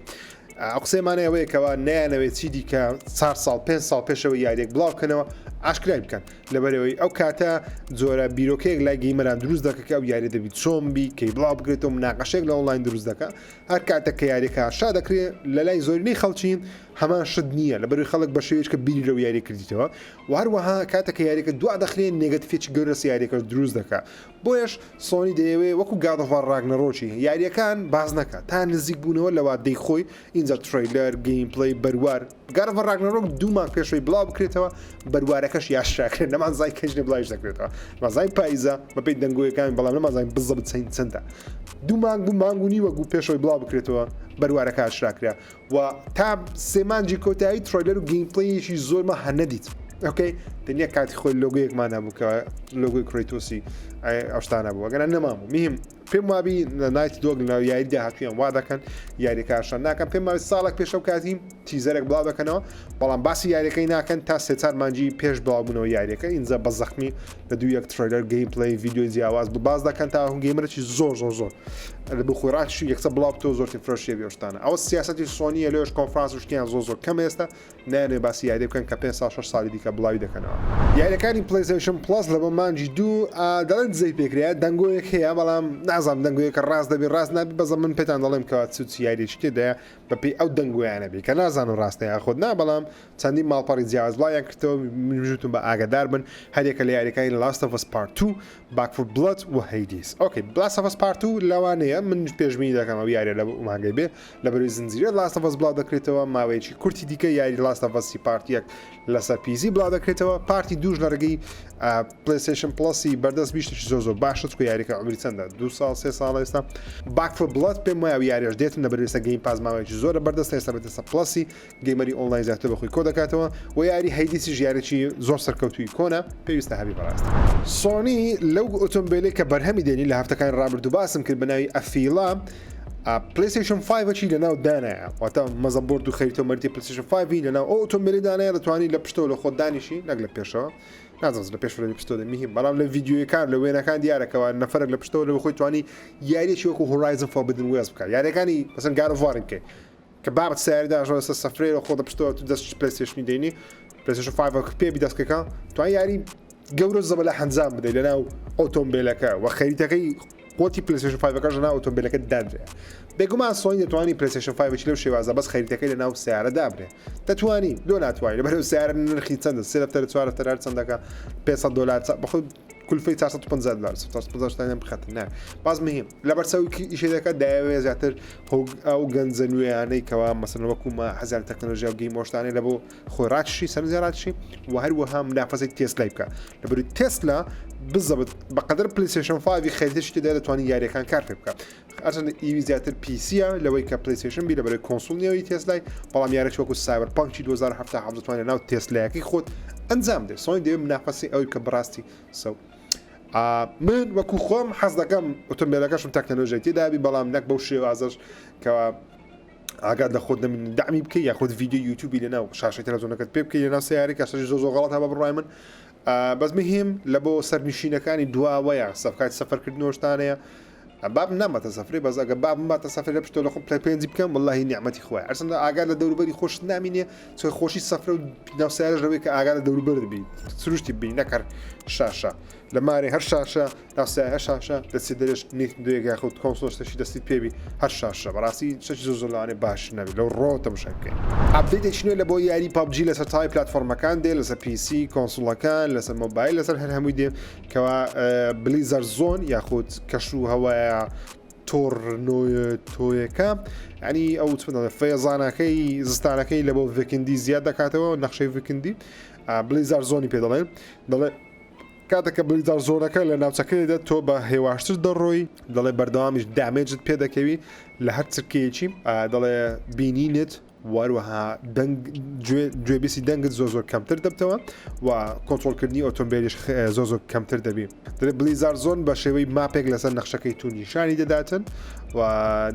A: ئەو قسەیەمانەیەوەیە کەەوە نەیانەوێت چی دیکە 4 ساڵ 5 ساڵ پێشەوەی یاریێک بڵاو بکەنەوە ئاشکرای بکەن لەبەرەوەی ئەو کاتە جۆرە بیرۆکەیەک لای گەیمەران دروست دەکە کە ئەو یاری دەبیت چۆمبی کەی بڵاو بکرێتەوە مناقەشێک لە ئۆنلاین دروست دەکە هەر کاتە کە یاریەکە شا دەکرێت لە لای زۆرینەی خەڵکین هەمان شت نییە لەبەروی خەڵک بە شێوەیەکە بیری لەو یاری کردیتەوە و هەروەها کاتێککە یاریەکە دوا دەخرێن نێگەتیفێکی گەورە یاریەکە دروست دەکە بۆیش سۆنی دەیەوێت وەکو گادەڤار ڕاگنەڕۆکی یاریەکان باز نەکە تا نزیک بوونەوە لەوا دەیخۆی اینجا تریلەر گەیم پلی بەروار گادەڤار ڕاگنەڕۆک دوومان پێشەوەی بڵاو بکرێتەوە بەروارەکە یاریەکەش یاشراکرێت نەمانزای کەژنێ بڵایش دەکرێتەوە مازای پاییزە بەپی دەنگۆیەکانی بەڵام نەمازای بزەبت چەندە دوو مانگ بوو مانگ و نیوە بوو پێشەوەی بڵاو بکرێتەوە بەروارەکە ئاشراکرا و تا سێمانجی کۆتایی ترۆیلەر و گیمپلەیەکی زۆرمە هەنەدیت ئۆکەی دنیا کاتی خۆی لۆگۆیەکمان نبوو کە لۆگۆی کرۆیتۆسی ئەوشتانە بوو ئەگەر نەماموو میهم پێم وابی نایتی دۆگ لەناو یاری داهاتویان وا دەکەن یاریەکەشان ناکەن پێم وابی ساڵێک پێشەو کاتی تیزەرێک بڵاو دەکەنەوە بەڵام باسی یاریەکەی ناکەن تا سێ چار مانجی پێش بڵاوبوونەوە یاریەکە اینجا بە زەخمی لە دوو یەک ترۆیلەر گەیم پلەی ڤیدیۆی جیاواز باز دەکەن تا هەم گەیمەرێکی زۆر لە بۆ خۆراکی یەکسە بڵاو تۆ زۆرتی فرۆشیە بێشتانە ئەوە سیاسەتی سۆنیە لێش کۆنفرانس شتیان زۆر کەم ئێستا نانێ باسی یاری بکەن کە 5 ساڵی دیکە بڵاوی دەکەنەوە یاریەکانی پلیستیشن پلاس لە بۆ مانجی دوو دەڵێن دزەی پێکرێت دەنگۆیەک هەیە بەڵام نازانم دەنگۆیەکە ڕاست دەبێت ڕاست نابی بەزە من پێتان دەڵێم کەوا چوت یاریش تێدایە بەپی ئەو دەنگۆیانە بێ کە نازانم ڕاستەیە خۆت نا بەڵام چەندی ماڵپەڕی جیاواز بڵایان کردەوە منژوتم بە ئاگادار بن هەرێکە لە یاریەکانی لاست ئۆف ئەس پارت 2 باک فۆر بلەد و هەیدیس ئۆکەی لاست ئۆف ئەس پارت 2 لەوانەیە من پێشبینی دەکەم ئەو یاریە لە مانگەی بێ لە بەروی زنجیرە لاست ئۆف ئەس بڵاو دەکرێتەوە ماوەیەکی کورتی دیکە یاری لاست ئۆف ئەسی پارت 1 لەسەر پیسی بڵاو دەکرێتەوە پارتی دووش لە ڕێگەی پلیستیشن پلسی بەردەست بیشتێکی زۆر باشە چکە یاریەکە عمری چەندە 2 ساڵ 3 ساڵ ئێستا باک فۆر بلەد پێم وایە یاریش دێتن لە بەرێسە گەیم پاس ماوەیەکی زۆرە بەردەست ئێستا بێتە پلسی گەیمەری ئۆنلاین زیاتر بەخۆی کۆ دەکاتەوە و یاری هەیدیسی ژیارێکی زۆر سەرکەوتوی کۆنە پێویستە هەبی بەڕاست سۆنی لەو ئۆتۆمبیلێک کە بەرهەمی دێنی لە هەفتەکان ڕابردوو باسم کرد بەناوی ئەفیلا پلیستیشن 5 لەناو دانایە واتە مەزەبۆرد و خەریتە مەرتی پلیستیشن 5 لەناو ئەو ئۆتۆمبیلی دانایە دەتوانانی لە پشتەوە لە خۆت دانیشی نەک لە پێشەوە نازانم لە پێش لە پشتەوە دەمیهم بەڵام لە ڤیدیۆیەکان لە وێنەکان دیارەکەەوە نەفرێک لە پشتەوە لە خۆی توانی یاریێکی وەکو هۆرایزن فۆربیدن وێست بکات یاریەکانی مەسەن گار ئۆف وارن بکەیت کە بابەت سیاریداژەوە سەر سەفرەیە خۆ لە پشتەوە تو دەست پلیستیشنی دێنی پلیستیشن 5 پێبی دەستکەکە توان یاری گەورە زەبە لە حەنجام بدەیت لەناو ئۆتۆمبیلەکە و خەریتەکەی قوتی پلیستیشن 5 لەناو ئۆتۆمبیلەکە دادرێت بێگومان سۆنی دەتوانانی پلیستیشن 5 لەو شێوازە بەس خەریتەکەی لەناو سیارە دابرێت دەتوانی لۆ ناتوانانی لەبەرەوە سیارە نرخی چەندە 3 دەفتەر 4 دەفتەر چەندەکە $500 بەخۆ کولفەی 450 دلار 450 بخەتن نه باز مهم لەبەرچاوی ئیشێدەکە داوێ زیاتر ئەو گەنجە نوێیانەی کەوا مەسەن وەکومە هەزار تەکنۆلۆژیا و گەیمۆشتانەی لە بۆ خۆراکشی سەرنجێڕاتشی و هەروەها منافەسەی تێسلای بکە لەبەروی تێسلا بزەبت بەقەدر پلیستیشن 5 خەریتشتی دەتوانانی یاریەکان کار پێ بکات ئەچەند ئیوی زیاتر پیسیە لەوەی کە پلیستیشن بی لەبەرەوەی کۆنسۆڵنیەوەی تێسلای بەڵام یارێک وەکو سایبەرپانکی 2017 دەتوانێت ناو تێسلایەکەی خۆت ئەنجام دێت سۆنی دەوێت منافەسی ئەوی کە بڕاستی سەو من وەکو خۆم حەز دەکەم ئۆتۆمبیلەکەشم تەکنۆلۆژیای تێدابی بەڵام نەک بەو شێوازەش کەوا ئاگاد لە خۆت دەمین دامی بکەی یاخۆت ڤیدیۆ یوتیوبی لەناو شاشەی تەلەڤیزۆنەکەت پێ بکەی لەناو سیارێک کە شەشی زۆر غەڵەت هەبە بڕای من بەس مهم لە بۆ سەرنشینەکانی دواوەیە سەفکات سەفەرکردنەوەشتانەیە باب نامەتە سەفری بەس ئەگە باب ماتە سەفر لە پشتۆ لە خۆم پێنجی بکەم واللهی نیعمەتی خۆی ئەرسەندا ئاگاد لە دەوروبەری خۆش نامینێ چۆی خۆشی سەفرە و ناو سیارەش لەوەی کە ئاگاد لە دەوروبەر دەبی سروشتی بی نەکەر شاشە لە مارێ هەر شاشە ناوسایە شاشە دەستی دەرێش نیت دوێک یاخود کۆنسۆلشتەشی دەستی پێبی هەر شاشە بەڕاستی شەشی زۆر لەوانێ باش نەبی لەو ڕۆتە بشە بکەین ئەپدێتێکی نوێ لە بۆ یاری پابجی لەسەر تای پلاتفۆرمەکان دێ لەسەر پیسی کۆنسۆڵەکان لەسەر مۆبایل لەسەر هەر هەمووی دێ کەوا بلیزەر زۆن یاخود کەش و هەوایە تۆرنۆیەکە ینی ئەو فەیەزانەکەی زستانەکەی لە بۆ ڤکندی زیاد دەکاتەوە نەخشەی ڤکندی بلیزار زۆنی پێ دەڵێن دەڵێ کاتێککە بلیزار زۆرەکە لە ناوچەکەیدا تۆ بە هێواشتر دەڕۆی دەڵێ بەردەوامیش دامێجت پێ دەکەوی لە هەر چرکەیەکی دەڵێ بینینت وەروەها گوێبیسی دەنگت زۆر کەمتر دەبتەوە و کۆنتڕۆلکردنی ئۆتۆمبیلیش زۆر کەمتر دەبی دەڵێ بلیزار زۆن بە شێوەی ماپێک لەسەر نەخشەکەی تو نیشانی دەداتن و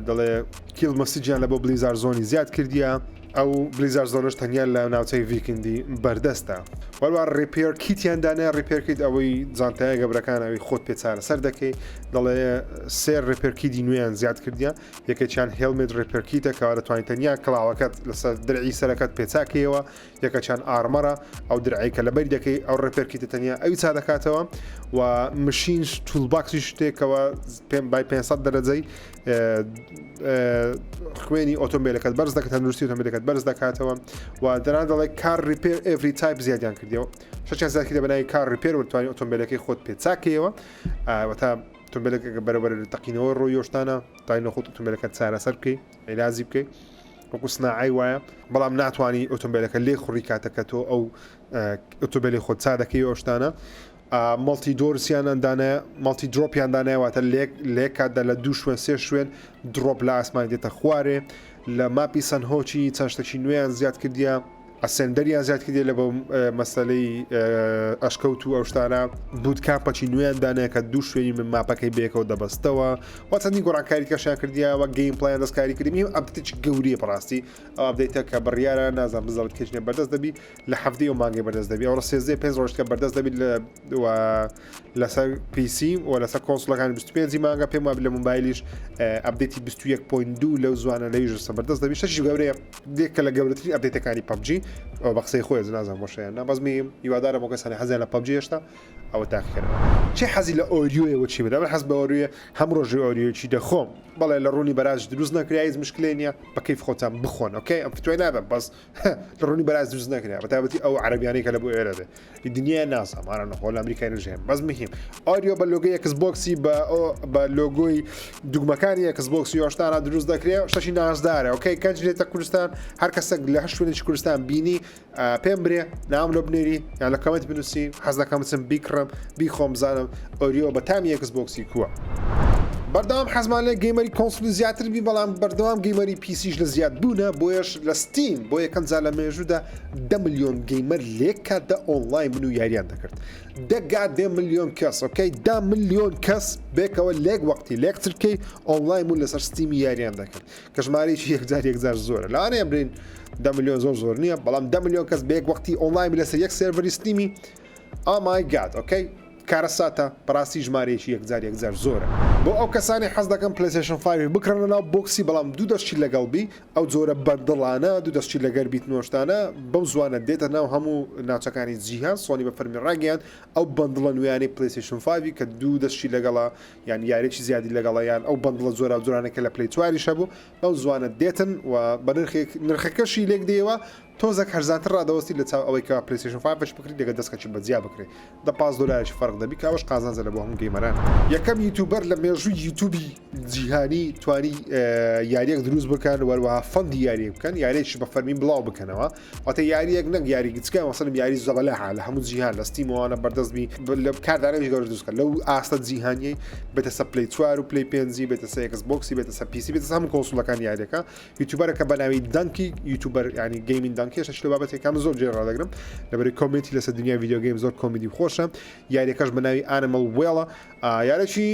A: دەڵێ کیل مەسیجیان لە بۆ بلیزار زۆنی زیاد کردیە ئەو بلیزار زۆرش تەنیا لە ناوچەی ڤیکندی بەردەستە وەروە ڕێپێر کیتیان دانێ ڕێپێرکیت ئەوەی جانتایە گەبرەکانەوەی خۆت پێ چارە سەر دەکەی دەڵێ سێر ڕێپێرکیدی نوێیان زیاد کردیە یەکێکیان هێلمێت ڕێپێرکیتە کەوا دەتوانین تەنیا کڵاوەکەت لەسەر درعی سەرەکەت پێچاکەیەوە یەکەچیان ئارمەرە ئەو درعیکە لەبەری دەکەی ئەو ڕێپێرکیتە تەنیا ئەوی چا دەکاتەوە و مشینش تولباکسی شتێکەوە پێم بای 500 دەرەجەی خوێنی ئۆتۆمبیلەکەت بەرز دەکات هەندوستی ئۆتۆمبیلەکەت بەرز دەکاتەوە و دەران دەڵێ کار ریپێر ئێڤری تایپ زیادیان کردیەوە شەچیان زیاد کردە بەناوی کار ریپێر و توانی ئۆتۆمبیلەکەی خۆت پێچاکەیەوە و تا ئۆتۆمبیلەکە بەرەبەر تەقینەوە ڕۆی یۆشتانە تاینە خۆت ئۆتۆمبیلەکەت چارەسەر بکەی عیلازی بکەی وەکو سناعی وایە بەڵام ناتوانانی ئۆتۆمبیلەکە لێ خوڕی کاتەکە تۆ ئەو ئۆتۆبیلی خۆ چا دەکەی ئەو شتانە مڵتی دۆرسیانەندانە مڵتی درۆپیاندانایواتە لێکاتدا لە دوو شوێن سێ شوێن درۆپ لە ئاسمان دێتە خوارێ لە ماپی سنهۆچی چەند شتێکی نوێیان زیاد کردیە ئەسێندەریان زیاد کردێ لە بە مەسلەی ئەشکەوت و ئەو شتانە بوت کامپەچی نوێیاندانەیە کە دوو شوێنی من ماپەکەی بێکەوە دەبەستەوە و چەندی گۆڕانکاری کەشیان کردیەوە گەیم پلان دەستکاری کردیم ئەبدێکی گەوریە بەڕاستی ئەو ئەبدەیتە کە بڕیارە نازان بزڵت کێشنێ بەردەست دەبی لە هەفتەی و مانگەی بەردەست دەبی ئەو ڕە سێزدە پێنج ڕۆژکە بەردەست دەبیت لەسەر پیسی و لەسەر کۆنسڵەکان 25 مانگە پێم وابێت لە مۆبایلیش ئەبدێتی 21.2 لەو زوانە لەیژە بەردەست دەبی شەشی گەورەیە دێکە لە گەورەترین ئەبدێتەکانی PUBG بە قسەی خۆی نازان بۆشیان نابەزمی هیوادارە بۆ کەسانی حەزیان لە PUBG هێشتا ئەوە تاقیکردن چه حەزی لە ئۆریۆیەوە چی بدە من حەز بە ئۆریۆ هەم ڕۆژی ئۆریۆکی دەخۆم بەڵێ لە ڕوونی بەراز دروست نەکرای هیچ مشکلێ نییە بە کەیف خۆتان بخۆن ئۆکەی ئەم فتوای نادەم بەس لە ڕوونی بەراز دروست نەکرای بەتابەتی ئەو عەرەبیانەی کە لە بۆ ئێرە دێ دنیای ناسەمانە نەخۆ لە ئەمریکای نژێن بەس مهم ئۆریۆ بە لۆگۆی ئەکسبۆکسی بە لۆگۆی دوگمەکانی ئەکسبۆکسی هۆشتانە دروست دەکرێت شەشی نازدارە ئۆکەی کەنج لێتە کوردستان هەر کەسێک لە هەر شوێنێکی کوردستان بینی پێم برێ نام لۆ بنێری یان لە کەمەنت بنووسی حەز دەکەم بچم بیکڕم بیخۆم بزانم ئۆریۆ بە تامی ئەکسبۆکسی کووە بەردەوام حەزمان لێ گەیمەری کۆنسڵی زیاتر بی بەڵام بەردەوام گەیمەری پیسیش لە زیاد بوونە بۆیش لە ستیم بۆ یەکەم جا لە مێژوودا 10 ملیۆن گەیمەر لێکاتدا ئۆنلاین بن و یاریان دەکرد دەگات 10 ملیۆن کەس ئۆکەی 10 ملیۆن کەس بێکەوە لێک وەقتی لێکترکەی ئۆنلاین بوون لەسەر ستیمی یاریان دەکرد کە ژمارەیەکی 1000 زۆرە لەوانەیە برین 10 ملیۆن زۆر نییە بەڵام 10 ملیۆن کەس بێک وەقتی ئۆنلاین لەسەر یەک سێڤەری ستیمی ئامای گات ئۆکەی کارەساتە بەڕاستی ژمارەیەکی 1000 زۆرە بۆ ئەو کەسانی حەز دەکەم پلیستیشن 5 بکڕنە ناو بۆکسی بەڵام دوو دەستی لەگەڵبی ئەو جۆرە بەندڵانە دوو دەستی لەگەر بیت نۆشتانە بەو زوانە دێتە ناو هەموو ناوچەکانی جیهان سۆنی بە فەرمی ڕاگەیان ئەو بەندڵە نوێیانی پلیستیشن 5 کە دوو دەستی لەگەڵا یان یارێکی زیادی لەگەڵیان ئەو بەندڵە زۆرە جۆرانەکە لە پلی 4 شەبوو بەو زوانە دێتن و بە نرخەکەشی لێک دێەوە تۆزێک هەرزانتر ڕادەوەستی لە چاو ئەوەی کە پلیستیشن 5 بەش بکری دەگە دەستکەی بەجیا بکرێت دە 5 دلارێکی فەرق دەبی کاوەش قازانجە لە بۆ هەموو گەیمەران یەکەم یوتیوبەر لە مێژووی یوتیوبی جیهانی توانی یاریەک دروست بکەن وەروەها فەندی یاریە بکەن یاریێکی بە فەرمی بڵاو بکەنەوە واتە یاریەک نەک یاری گچکە مەسەلم یاری زەبەلەها لە هەموو جیهان لە ستیمەوانە بەردەستبی لە کاردانەوەی گەورە دروستکە لەو ئاستە جیهانیەی بێتە سە پلی 4 و پلی 5 بێتە سە ئەکسبۆکسی بێتە سە پیسی بێتە هەموو کۆنسۆڵەکان یاریەکە یوتیوبەرەکە بە ناوی دانکی یوتیوبەر ینی گەیمینگ دانکیش لە بابەتێکم زۆر جێڕادەگرم لەبەری کۆمنتی لەسەر دنیای ڤیدیۆ گەیم زۆر کۆمدی خۆشە یاریەکەش بە ناوی ئانیمەڵ وێڵە یارێکی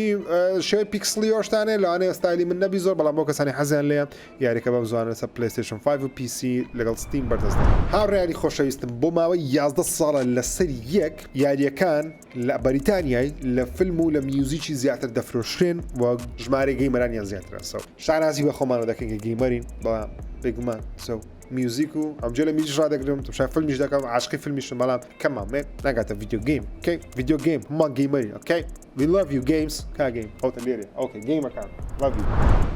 A: شێوەی پیکسلی هۆشتانێ لەوانەیە ستایلی من نەبی زۆر بەڵام بۆ کەسانی حەزیان لێە یاریەکە بەم زوانە لەسەر پلیستیشن 5 و پیسی لەگەڵ ستیم بەردەست هاوڕێیاری خۆشەویستم بۆ ماوەی 11 ساڵە لەسەر یەک یاریەکان لە بەریتانیای لە فیلم و لە میوزیکی زیاتر دەفرۆشرێن و ژمارە گەیمەرانیان زیاترە سەو شانازی بە خۆمانە دەکەن کە گەیمەرین بەڵام بێگومان سەو میوزیک و ئەم جێ لە میزیش ڕدەگرم توشای فیلمیش دەکەم عاشقی فیلمیشم بەڵام کەمامێ ناگاتە ڤیدیۆ گەیم ئۆکەی ڤیدیۆ گەیم هەمان گەیمەرین ئۆکەی we love you games کا گەیم ئەوتە لێرێ ئۆکەی گەیمەکان love you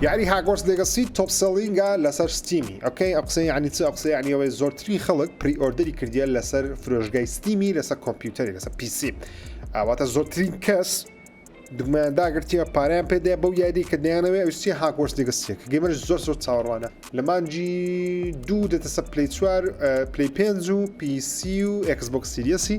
A: یعنی هاگوارتس لێگەسی تۆپ سەلینگە لەسەر ستیمی ئۆکەی ئەو قسەی یعنی چ ئەو قسەی یعنی ئەوەی زۆرترین خەڵک پری ئۆردەری کردیە لەسەر فرۆژگای ستیمی لەسەر کۆمپیوتەری لەسەر پیسی ئەواتە زۆرترین کەس دگمیان داگرتیە پاریان پێدە بەو یاری کە دەیانەوێ ئەوستی هاگوارتس لێگەسیە کە گەیمەرش زۆر چاوەڕوانە لە مانجی دوو دێتە سە پلی 4 پلی 5 و پیسی و ئەکسبۆکس سیریەسی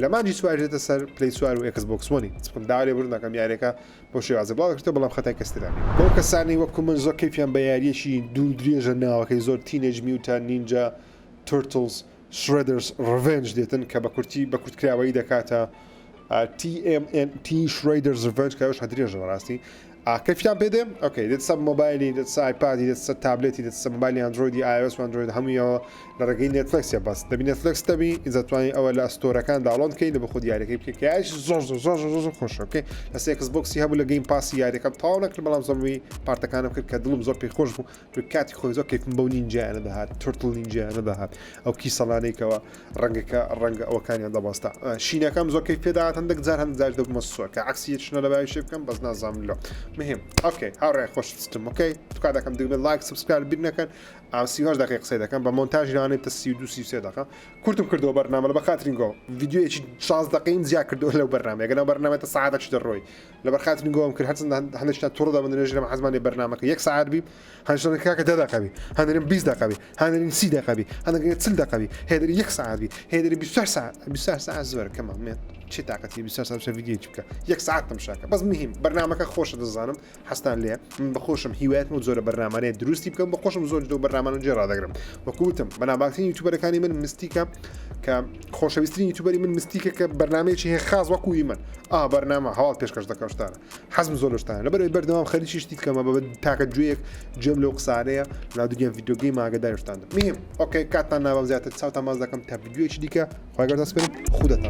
A: لە مانجی سوار دێتە سەر پلی 4 و ئەکسبۆکس وەنی چکن داوای بڕ ناکەم یاریەکە بۆ شێوازە بڵاوکردە بەڵام خەتای کەسترانی بۆ کەسانی وەکو من زۆر کەیفیان بە یاریەکی دوو درێژە ناوەکەی زۆر تینێج میوتان نینجا تورتلز شردرز ڕڤنج دێتن کە بە کورتی بە کورتکراوەی دەکاتە TMNT Shredder's Revenge کەوش هەدرێژە بەڕاستی کەفیان پێدێ ئۆکەی دێت سە مۆبایلی دێت سە ئایپادی دێت سە تابلێتی دێت سە مۆبایلی ئەندرۆیدی iOS و ئەندرۆید هەموویەوە لە ڕێگەی نێتفلیکسە بەس دەبی نێتفلیکس دەبی ئیزەتوانی ئەوە لە ئەستۆرەکان داڵۆن کەی لە بە خود یاریەکەی بکەی کە یاریش زۆر خۆشە ئۆکەی لەسەر ئەکسبۆکسی هەبوو لە گەیم پاسی یاریەکەم تاوا نەکرد بەڵام زۆربەی پارتەکانم کرد کە دڵم زۆر پێی خۆش بوو کاتی خۆی زۆر کەیفم بەو نینجایانە دەهات تورتل نینجایانە دەهات ئەو کیسەڵانەیەکەوە ڕەنگە ئەوەکانیان دەباستا شینەکەم زۆر کەیف پێداهات هەندێک جار هەندێک دەبمە سووە کە عکسی چنە لە باوی شێ بکەم بەس نازانم لۆ مهم ئۆکەی هاوڕێ خۆشتم ئۆکەی توکا دەکەم دەبێت لایک سبسکرایب بیر نەکەن 30 دقيقة قصيدة كان بمونتاج يعني بتا 32 دقيقة كنتم كردوا برنامج بخاطرينكو فيديو 16 دقيقة زيادة كردوا له برنامج أنا برنامج الساعات تشتروي لبرخاطرينكو ممكن حتى هنشنا توردا من الرجل مع حزماني برنامج يك ساعات بي هنشنا كاكا دقيقة بي هنرين 20 دقيقة بي هنرين 6 دقيقة بي هنرين 9 دقيقة بي هذا يك ساعات بي هذا 20 ساعة 20 ساعة زور كمان شي طاقتي 20 ساعة فيديو تبكى يك ساعات تمشاكا بس مهم برنامج خوش الظالم حستان ليه بخوشم هوايات مو زور برنامج دروستي بكم بخوشم زور جو برنامج جرا دقرم وكوتم بنا باكتين يوتيوبر كاني من مستيكا كخوشويسترين يوتيوبري من مستيكا كبرنامج هي خاص وكو يمن برنامج حوال بيشكش دكاش تاع حزم زولش تاع لبر برنامج خلي شي شتيت كما بد تاك جويك جمله قصاريه لا دنيا فيديو جيم ما قدر يشتاند مهم اوكي كاتنا بزيادة 9 مازدا كم تا فيديو اتش دي كا خويا قرطاس خودتنا